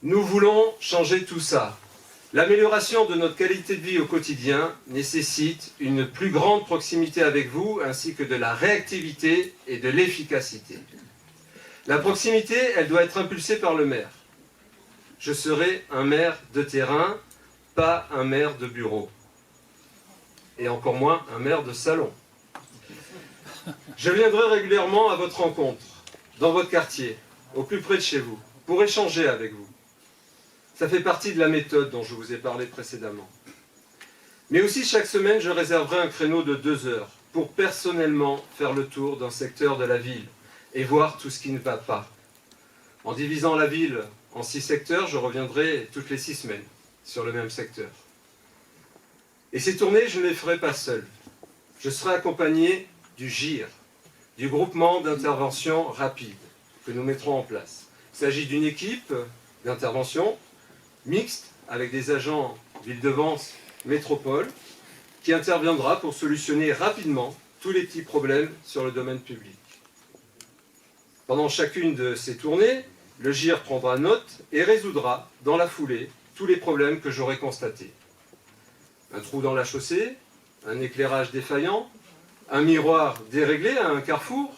Nous voulons changer tout ça. L'amélioration de notre qualité de vie au quotidien nécessite une plus grande proximité avec vous, ainsi que de la réactivité et de l'efficacité. La proximité, elle doit être impulsée par le maire. Je serai un maire de terrain, pas un maire de bureau. Et encore moins un maire de salon. Je viendrai régulièrement à votre rencontre, dans votre quartier, au plus près de chez vous, pour échanger avec vous. Ça fait partie de la méthode dont je vous ai parlé précédemment. Mais aussi, chaque semaine, je réserverai un créneau de 2 heures pour personnellement faire le tour d'un secteur de la ville et voir tout ce qui ne va pas. En divisant la ville en 6 secteurs, je reviendrai toutes les 6 semaines sur le même secteur. Et ces tournées, je ne les ferai pas seul. Je serai accompagné du GIR, du groupement d'intervention rapide que nous mettrons en place. Il s'agit d'une équipe d'intervention mixte avec des agents d'Île-de-France Métropole qui interviendra pour solutionner rapidement tous les petits problèmes sur le domaine public. Pendant chacune de ces tournées, le GIR prendra note et résoudra dans la foulée tous les problèmes que j'aurai constatés. Un trou dans la chaussée, un éclairage défaillant, un miroir déréglé à un carrefour,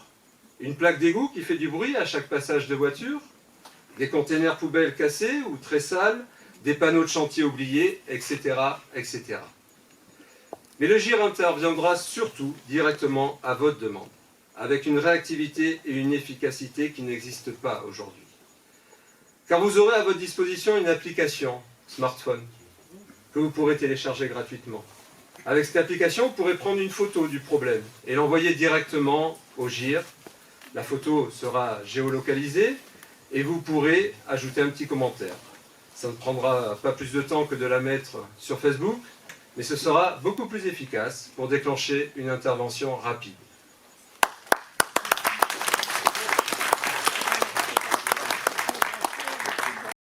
une plaque d'égout qui fait du bruit à chaque passage de voiture, des containers poubelles cassés ou très sales, des panneaux de chantier oubliés, etc., etc. Mais le GIR interviendra surtout directement à votre demande, avec une réactivité et une efficacité qui n'existent pas aujourd'hui. Car vous aurez à votre disposition une application smartphone que vous pourrez télécharger gratuitement. Avec cette application, vous pourrez prendre une photo du problème et l'envoyer directement au GIR. La photo sera géolocalisée et vous pourrez ajouter un petit commentaire. Ça ne prendra pas plus de temps que de la mettre sur Facebook, mais ce sera beaucoup plus efficace pour déclencher une intervention rapide.